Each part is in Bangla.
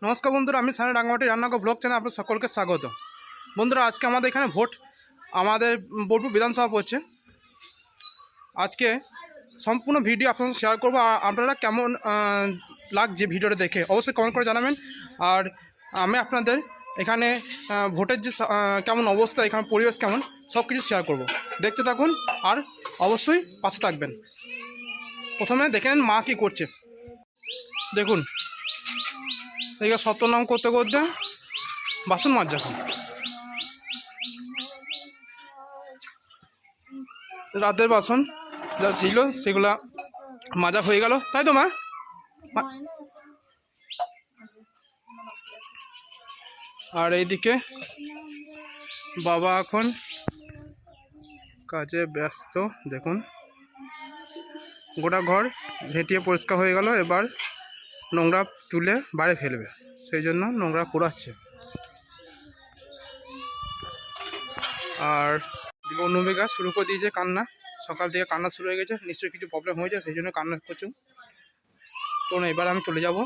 নমস্কার বন্ধুরা, আমি সানি রাঙ্গামাটি রান্নাঘর ব্লগ চ্যানেলে আপনাদের সকলকে স্বাগত। বন্ধুরা, আজকে আমাদের এখানে ভোট, আমাদের বোলপুর বিধানসভা পড়ছে। আজকে সম্পূর্ণ ভিডিও আপনাদের শেয়ার করবো। আপনারা কেমন লাগছে ভিডিওটা দেখে অবশ্যই কমেন্ট করে জানাবেন। আর আমি আপনাদের এখানে ভোটের যে কেমন অবস্থা, এখানে পরিবেশ কেমন, সব কিছু শেয়ার করব। দেখতে থাকুন আর অবশ্যই পাশে থাকবেন। প্রথমে দেখে নেন মা কী করছে। দেখুন, এদিকে সপ্তনাম করতে করতে বাসন মাজা, রাতের বাসন যা ছিল সেগুলা মাজা হয়ে গেল, তাই তো মা? আর এইদিকে বাবা এখন কাজে ব্যস্ত। দেখুন, গোটা ঘর ঝেঁটিয়ে পরিষ্কার হয়ে গেল, এবার নোংরা তুলে বাইরে ফেলবে, সেই জন্য নোংরা কুড়াচ্ছে। আর অনুবেগা শুরু করে দিয়েছে কান্না, সকাল থেকে কান্না শুরু হয়ে গেছে, নিশ্চয়ই কিছু প্রবলেম হয়েছে, সেই জন্য কান্না করছো। তো না, এবার আমি চলে যাব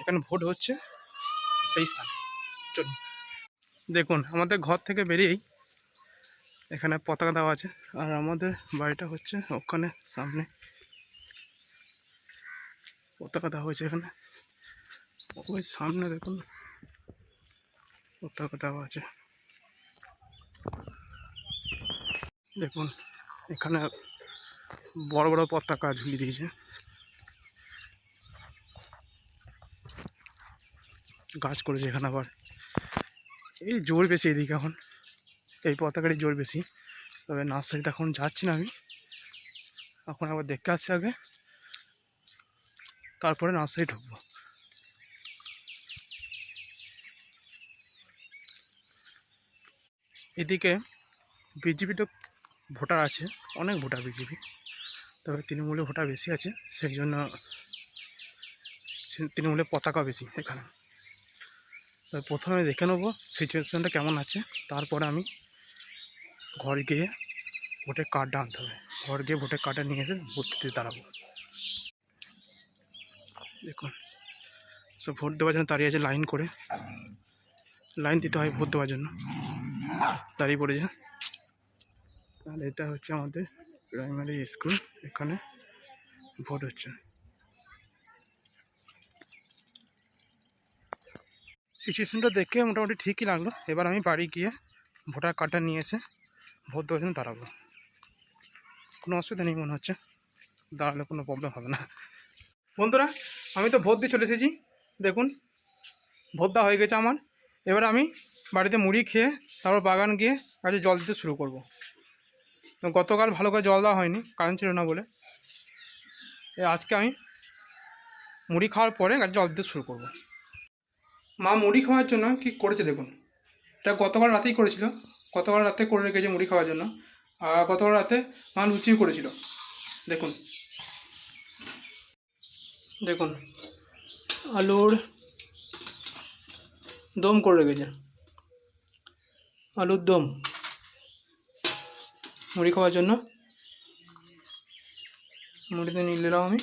এখানে ভোট হচ্ছে সেই স্থানে। চলুন। দেখুন, আমাদের ঘর থেকে বেরিয়েই এখানে পতাকা দেওয়া আছে, আর আমাদের বাড়িটা হচ্ছে ওখানে সামনে। পতাকা দেওয়া হয়েছে এখানে, ওই সামনে দেখুন পতাকা দেওয়া আছে। দেখুন, এখানে বড় বড় পতাকা ঝুলিয়ে দিয়েছে। গাছ করেছে এখানে, আবার এই জোর বেশি এদিকে, এখন এই পতাকারই জোর বেশি। তবে নার্সারিতে এখন যাচ্ছি না আমি, এখন আবার দেখতে আসছি আগে, তারপরে নার্সারি ঢুকবো। এদিকে বিজেপিতে ভোটার আছে, অনেক ভোটার বিজেপি, তবে তৃণমূলে ভোটার বেশি আছে, সেই জন্য তৃণমূলের পতাকা বেশি এখানে। তবে প্রথমে দেখে নেবো সিচুয়েশনটা কেমন আছে, তারপরে আমি ঘর গিয়ে ভোটের কার্ডটা আনতে হবে। ঘর গিয়ে ভোটের কার্ডটা নিয়ে এসে ভোট দিতে দাঁড়াবো। দেখুন, সব ভোট দেওয়ার জন্য দাঁড়িয়ে আছে লাইন করে, লাইন দিতে হয় ভোট দেওয়ার জন্য, দাঁড়িয়ে পড়েছে। আর এটা হচ্ছে আমাদের প্রাইমারি স্কুল, এখানে ভোট হচ্ছে। সিচুয়েশনটা দেখে মোটামুটি ঠিকই লাগলো। এবার আমি বাড়ি গিয়ে ভোটার কার্ডটা নিয়ে এসে ভোট দেওয়ার জন্য দাঁড়াবো। কোনো অসুবিধা নেই মনে হচ্ছে, দাঁড়ালে কোনো প্রবলেম হবে না। বন্ধুরা, আমি তো ভোট দিয়ে চলে এসেছি। দেখুন, ভোট দেওয়া হয়ে গেছে আমার। এবার আমি বাড়িতে মুড়ি খেয়ে তারপর বাগান গিয়ে গাছে জল দিতে শুরু করব। গতকাল ভালো করে জল দেওয়া হয়নি, কারেন্ট ছিল না বলে। আজকে আমি মুড়ি খাওয়ার পরে গাছে জল দিতে শুরু করব। মা মুড়ি খাওয়ার জন্য কি করেছে দেখুন, এটা গতকাল রাতেই করেছিল, গতকাল রাতে করে রেখেছে মুড়ি খাওয়ার জন্য। আর গতকাল রাতে মা লুচিও করেছিল। দেখুন দেখুন, আলুর দম করে রেখেছে, আলুর দম মুড়ি খাওয়ার জন্য। মুড়িতে নিয়ে নিলাম আমি,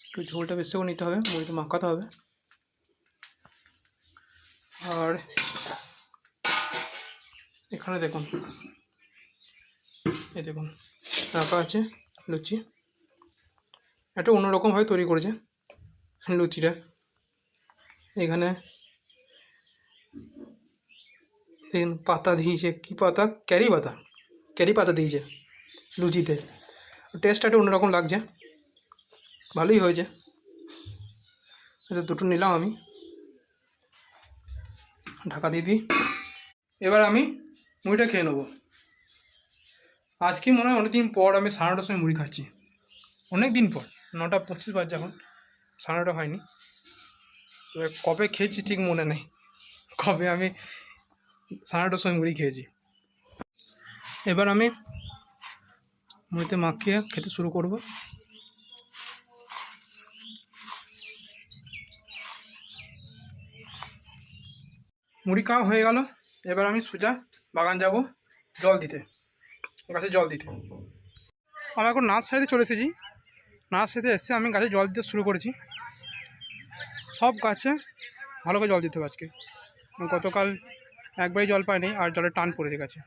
একটু ঝোলটা বেশি করে নিতে হবে, মুড়িতে মাখাতে হবে। আর এখানে দেখুন, এই দেখুন রাখা আছে লুচি, একটা অন্যরকমভাবে তৈরি করেছে লুচিটা। এখানে পাতা দিয়েছে, কি পাতা, ক্যারি পাতা, ক্যারি পাতা দিয়েছে লুচিতে। টেস্টটা একটু অন্যরকম লাগছে, ভালোই হয়েছে। এটা দুটো নিলাম আমি, ঢাকা দিয়ে দিই। এবার আমি মুড়িটা খেয়ে নেবো। আজকে মনে হয় অনেকদিন পর আমি 9:30টার সময় মুড়ি খাচ্ছি, অনেক দিন পর। 9:25 বাজছে এখন, 9:30 হয়নি। তো কবে খেয়েছি ঠিক মনে নেই, কবে আমি 9:30টার সময় মুড়ি খেয়েছি। এবার আমি মুড়িতে মাখিয়ে খেতে শুরু করব। মুড়ি খাওয়া হয়ে গেল, এবার আমি সোজা বাগান যাব জল দিতে, গাছে জল দিতে। আমি এখন নার্সারিতে চলে এসেছি। নার্সারিতে এসে আমি গাছে জল দিতে শুরু করেছি। সব গাছে ভালো করে জল দিতে হবে আজকে। গতকাল একবারই জল পাইনি, আর জলের টান পড়ে গেছে।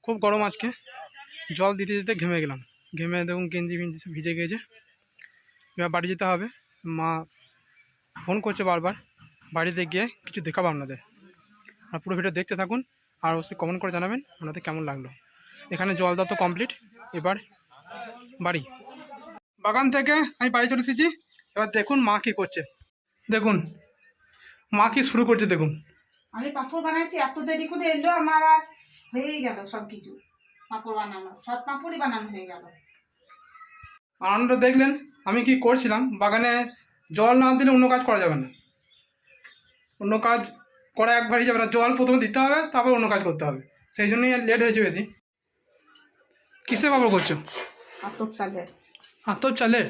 খুব গরম আজকে, জল দিতে দিতে ঘেমে গেলাম। ঘেমে দেখুন গেঞ্জি ফেঞ্জি সব ভিজে গিয়েছে। এবার বাড়ি যেতে হবে। মা ফোন করছে বারবার, বাড়িতে গিয়ে কিছু দেখাবো আপনাদের। আর পুরো ভিডিও দেখতে থাকুন, আর অবশ্যই কমেন্ট করে জানাবেন আপনাদের কেমন লাগলো। এখানে জল দেওয়া তো কমপ্লিট, এবার বাড়ি। বাগান থেকে আমি বাড়ি চলে এসেছি। এবার দেখুন মা কী করছে, দেখুন মা কি শুরু করছে দেখুন। আমি পাঁপড় বানাইছি, এত দেরি করে এলো, আমার আর হয়েই গেল সব কিছু। পাঁপড় বানানো, সব পাঁপড়ই বানানো হয়ে গেল। আনন্দ দেখলেন আমি কি করছিলাম। বাগানে জল না দিলে অন্য কাজ করা যাবে না, অন্য কাজ করা একবারই যাবে না। জল প্রথমে দিতে হবে, তারপর অন্য কাজ করতে হবে। সেই জন্যই লেট হয়েছে বেশি। কিসে পাপড় করছো? আতপ চালের। আতপ চালের?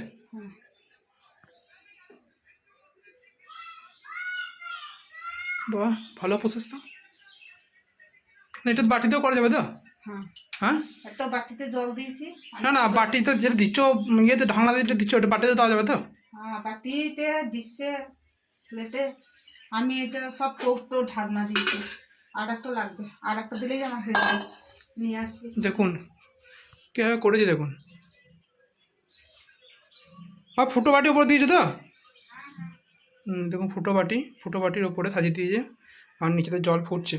বাহ, ভালো প্রসেস তো। এটা বাটিতেও করা যাবে তো? হ্যাঁ হ্যাঁ, একটা বাটিতে জল দিয়েছি। না না, বাটিতে যেটা দিচ্ছ, ইয়েতে ঢাকনা দিয়ে দিচ্ছ, ওটা বাটিতে দেওয়া যাবে তো? হ্যাঁ, বাটিতে ডিশে প্লেটে আমি এটা সব কৌটো ঢাকনা দিয়েছি। আর একটা লাগবে, আর একটা দিলেই আমার হয়ে যাবে। নিয়ে আসছি দেখুন কীভাবে করেছি দেখুন। আর ফুটো বাটি ওপরে দিয়েছে তো? দেখুন ফুটো বাটির ওপরে সাজিয়ে দিয়েছে, আর নিচেতে জল ফুটছে,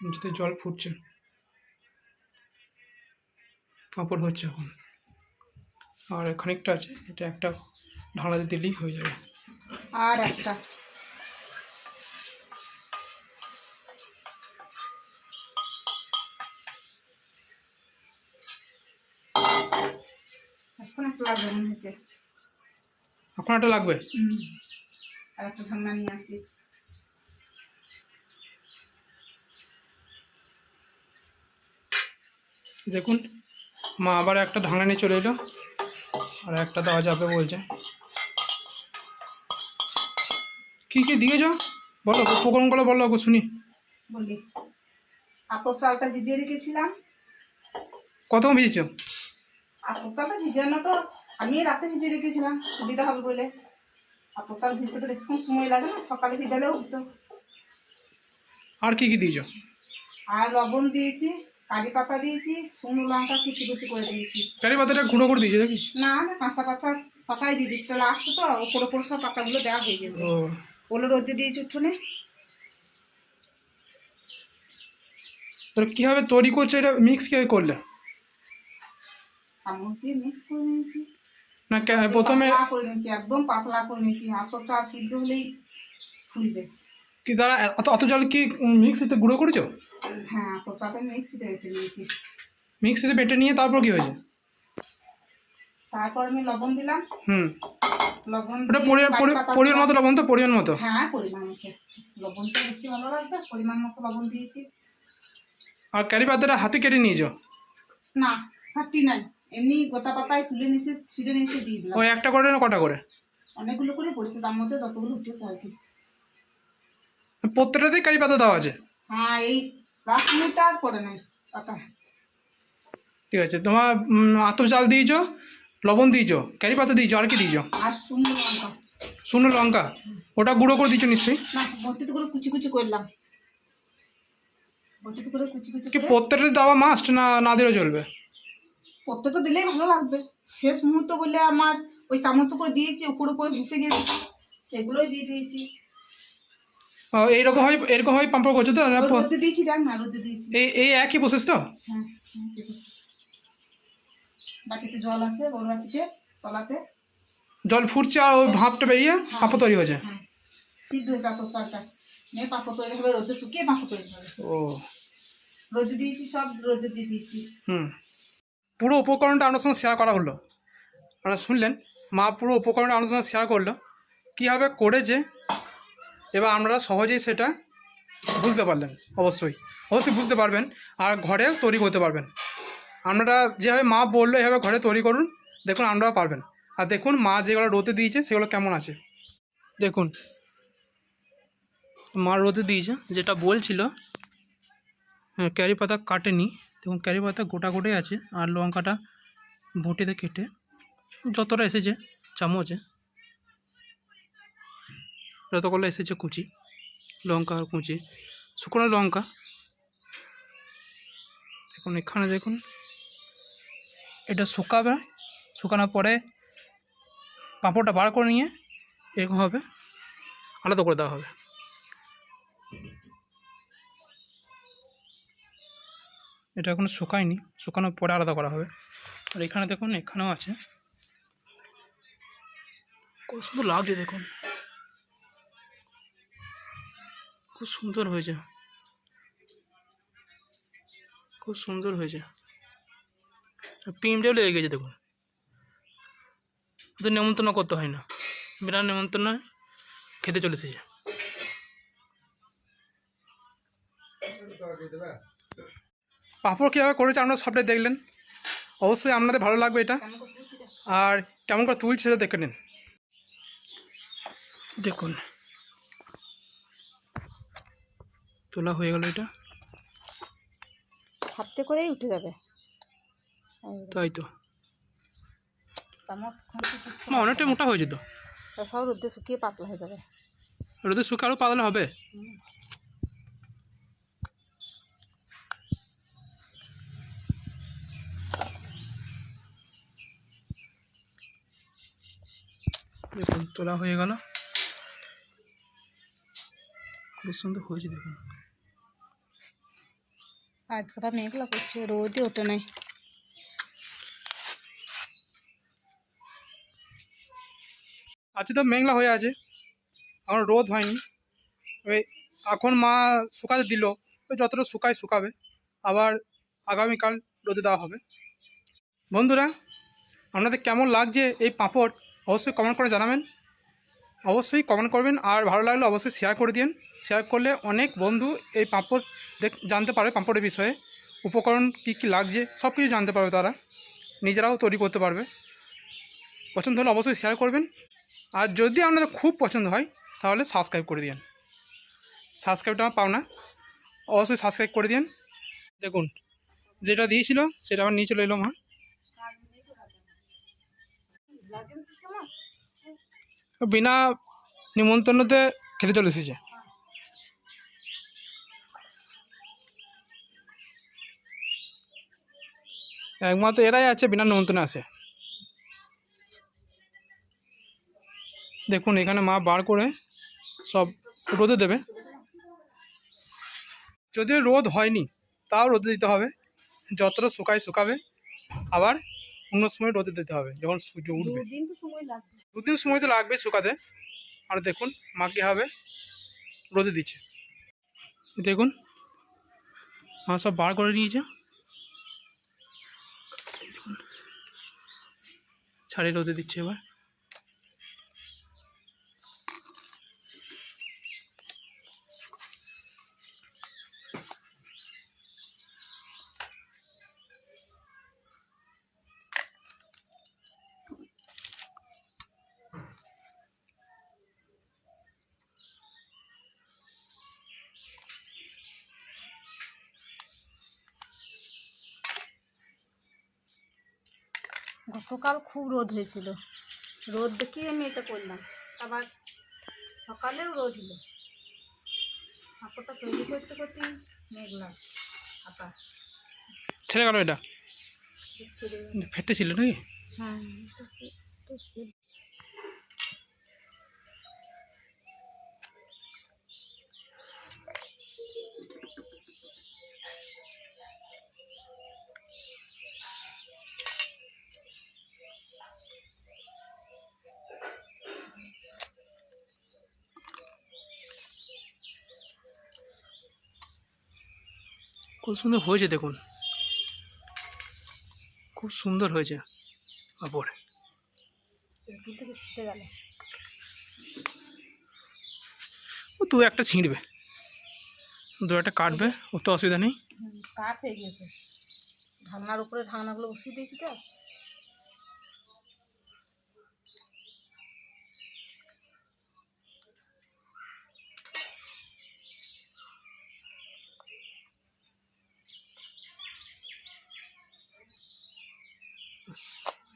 নিচেতে জল ফুটছে, পাঁপড় হচ্ছে এখন। আর খানিকটা আছে, এটা একটা ঢাকনাতে দিলেই হয়ে যাবে। আর একটা এখন একটা লাগবে মনে হচ্ছে। এখন একটা লাগবে। আর একটা ঢাকনা নিয়ে আসি। দেখুন মা আবার একটা ঢাকনা নিয়ে চলে এলো, আর একটা দেওয়া যাবে বলছে। কী কী দিয়েছ বলো, উপকরণগুলো বলো শুনি। বলি, আতপ চালটা ভিজিয়ে রেখেছিলাম। কতক্ষণ ভিজেছ? আতপ চালটা ভিজানো তো আমি রাতে ভিজিয়ে রেখেছিলাম, সুবিধা হবে বলে। আতপ চাল ভিজতে তো বেশিক্ষণ সময় লাগে না, সকালে ভিজালেও হতো। আর কি কি দিয়েছ? আর লবণ দিয়েছি, কারি পাতা দিয়েছি, শুকনো লঙ্কা কুচি কুচি করে দিয়েছি। কারি পাতাটা গুঁড়ো করে দিয়েছো নাকি? না না, কাঁচা কাঁচা পাতাই দিয়ে দিচ্ছি, লাস্ট তো ওপর ওপর সব পাতাগুলো দেওয়া হয়ে গেছে। ও, ওগুলো রোদে দিয়েছি উঠোনে। তো কীভাবে তৈরি করছো, এটা মিক্স কীভাবে করলে? চামচ দিয়ে মিক্স করে নিয়েছি। না প্রথমে পাতলা করে নিয়েছি, একদম পাতলা করে নিয়েছি। আতপ চাল সিদ্ধ হলেই ফুলবে। কি দাঁড়া, অত জল কি মিক্সিতে গুঁড়ো করেছো? হ্যাঁ, আতপ চালটা মিক্সিতে বেটে নিয়েছি। মিক্সিতে বেটে নিয়ে তারপর কি হয়েছে? তারপর আমি লবণ দিলাম। লবণ ওটা দিয়ে পরিমাণ মতো লবণ তো? পরিমাণ মতো? হ্যাঁ, পরিমাণ মতো। লবণটা বেশি ভালো লাগবে, পরিমাণ মতো লবণ দিয়েছি। আর কারি পাতাটা হাতে কেটে নিয়েছো? না, ফাটি নাই, এমনি গোটা পাতায় তুলে নিয়েছে, ছিঁড়ে নিয়েছে, দিয়ে দিলাম। ওই একটা করে না কটা করে? অনেকগুলো করে পড়েছে, তার মধ্যে যতগুলো উঠেছে আর কি। প্রত্যেকটাতেই কারি পাতা দেওয়া আছে? হ্যাঁ, এই লাস্ট মিনিটটা আর পড়ে নাই পাতা। ঠিক আছে, তোমার আতপ চাল দিয়েছো, লবণ দিয়েছো, কারি পাতা দিয়েছো, আর কি দিয়েছো? আর শুকনো লঙ্কা। শুকনো লঙ্কা ওটা গুঁড়ো করে দিয়েছো নিশ্চয়ই? না, ভর্তিতে করে কুচি কুচি করলাম। ভর্তিতে করে কুচি কুচি কি করে। প্রত্যেকটা দেওয়া মাস্ট না না দিলেও চলবে? প্রত্যেকটা দিলেই ভালো লাগবে। শেষ মুহূর্ত বলে আমার ওই চামচ করে দিয়েছি, উপরে উপরে ভেসে গেছে, সেগুলোই দিয়ে দিয়েছি। এরকম হয় পাম্পড় করছো তো? রোদে দিয়েছি, দেখ না, রোদে দিয়েছি। এই একই প্রসেস তো? হ্যাঁ, বাটিতে জল আছে, বড় বাটিতে তলাতে জল ফুটছে আর ওই ভাপটা বেরিয়ে পাঁপড় তৈরি হয়েছে? হ্যাঁ, সিদ্ধ হয়েছে আতপ চালটা। নিয়ে পাঁপড় তৈরি হবে, রোদে শুকিয়ে পাঁপড় তৈরি হবে। ও, রোদে দিয়েছি, সব রোদে দিয়ে দিয়েছি। পুরো উপকরণটা আপনার সঙ্গে শেয়ার করা হলো। আপনারা শুনলেন, মা পুরো উপকরণটা আপনার সঙ্গে শেয়ার করলো কীভাবে করেছে। এবার আপনারা সহজেই সেটা বুঝতে পারলেন। অবশ্যই বুঝতে পারবেন, আর ঘরে তৈরি করতে পারবেন। আপনারা যেভাবে মা বললো এভাবে ঘরে তৈরি করুন, দেখুন আপনারাও পারবেন। আর দেখুন মা যেগুলো রোদে দিয়েছে সেগুলো কেমন আছে দেখুন। মা রোদে দিয়েছে যেটা বলছিল, ক্যারি পাতা কাটেনি, দেখুন ক্যারি পাতা গোটা গোটাই আছে, আর লঙ্কাটা বটিতে কেটে যতটা এসেছে চামচে যতগুলো এসেছে কুচি লঙ্কা আর কুচি শুকনো লঙ্কা। দেখুন এখানে দেখুন, এটা শুকাবে, শুকানোর পরে পাঁপড়টা বার করে নিয়ে এরকম হবে, আলাদা করে দেওয়া হবে। এটা এখনো শুকায়নি, শুকানোর পরে আলাদা করা হবে। আর এখানে দেখুন, এখানেও আছে, খুব সুন্দর লাগছে দেখুন, খুব সুন্দর হয়েছে, খুব সুন্দর হয়েছে। পিমটাও লেগে গেছে দেখুন, ওদের নেমন্তন্ন করতে হয় না, বিনা নেমন্তন্ন খেতে চলে এসেছে। পাঁপড় কীভাবে করেছে আপনারা সবটাই দেখলেন, অবশ্যই আপনাদের ভালো লাগবে এটা। আর কেমন করে তুলছে সেটা দেখে নিন। দেখুন তোলা হয়ে গেল, এটা হাতে করেই উঠে যাবে। তাই তো, চামচ অনেকটাই মোটা হয়েছে তো, সব রোদে শুকিয়ে পাতলা হয়ে যাবে। রোদে শুকে আরও পাতলা হবে। দেখুন তোলা হয়ে গেল, খুব সুন্দর হয়েছে দেখুন। আজকে মেঘলা করছে, রোদই ওঠে নাই। আজকে তো মেঘলা হয়ে আছে, এখন রোদ হয়নি। ওই এখন মা শুকাতে দিল, ওই যতটা শুকায় শুকাবে, আবার আগামীকাল রোদে দেওয়া হবে। বন্ধুরা, আপনাদের কেমন লাগছে এই পাঁপড় অবশ্যই কমেন্ট করে জানাবেন, অবশ্যই কমেন্ট করবেন। আর ভালো লাগলে অবশ্যই শেয়ার করে দিন, শেয়ার করলে অনেক বন্ধু এই পাঁপড় জানতে পারবে, পাঁপড়ের বিষয়ে উপকরণ কী কী লাগছে সব কিছু জানতে পারবে, তারা নিজেরাও তৈরি করতে পারবে। পছন্দ হলে অবশ্যই শেয়ার করবেন। আর যদি আপনাদের খুব পছন্দ হয় তাহলে সাবস্ক্রাইব করে দিন, সাবস্ক্রাইবটা আমার পাও না, অবশ্যই সাবস্ক্রাইব করে দিন। দেখুন যেটা দিয়েছিল সেটা আমার নিয়ে চলে এলো মা, বিনা নিমন্ত্রণতে খেতে চলে এসেছে। একমাত্র এরাই আছে বিনা নিমন্ত্রণে আসে। দেখুন এখানে মা বার করে সব রোদে দেবে, যদিও রোদ হয়নি তাও রোদে দিতে হবে, যতটা শুকায় শুকাবে, আবার অন্য সময় রোদে দিতে হবে যখন সূর্য উঠবে। দুদিন সময় তো লাগবে শুকাতে। আর দেখুন মা কীভাবে রোদে দিচ্ছে, দেখুন মা সব বার করে নিয়েছে, ছাড়িয়ে রোদে দিচ্ছে এবার। গতকাল খুব রোদ হয়েছিল, রোদ দেখেই আমি এটা করলাম। আবার সকালেও রোদ হলো, পাঁপড়টা তৈরি করতে করতে মেঘলা আকাশ ছেড়ে গেল, এটা ছেড়ে। ফেটে ছিল নাকি? হ্যাঁ, খুব সুন্দর হয়েছে দেখুন, খুব সুন্দর হয়েছে পাঁপড়। তেঁতুল থেকে ছিটে গেল। ও দু একটা ছিঁড়বে, দু একটা কাটবে, ও তো অসুবিধা নেই। কাঠ হয়ে গেছে, ঢাকনার উপরে ঢাকনাগুলো বসিয়ে দিয়েছি তো।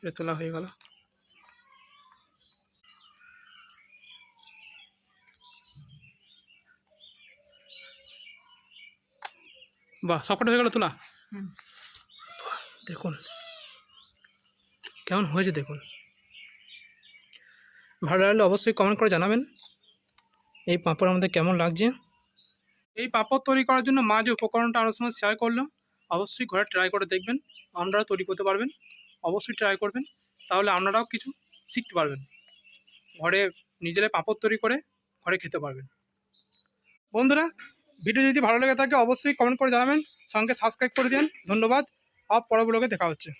এটা তোলা হয়ে গেল। বাহ, সবকটা হয়ে গেল তোলা। হুম। দেখুন কেমন হয়েছে দেখুন। ভালো লাগলে অবশ্যই কমেন্ট করে জানাবেন এই পাঁপড় আমাদের কেমন লাগছে। এই পাঁপড় তৈরি করার জন্য মা যে উপকরণটা আরও সময় শেয়ার করলাম, অবশ্যই ঘরে ট্রাই করে দেখবেন, আপনারাও তৈরি করতে পারবেন। অবশ্যই ট্রাই করবেন, তাহলে আপনারাও কিছু শিখতে পারবেন, ঘরে নিজেরাই পাঁপড় তৈরি করে ঘরে খেতে পারবেন। বন্ধুরা, ভিডিও যদি ভালো লেগে থাকে অবশ্যই কমেন্ট করে জানাবেন, সঙ্গে সাবস্ক্রাইব করে দিন। ধন্যবাদ। আর পরের ব্লগে দেখা হচ্ছে।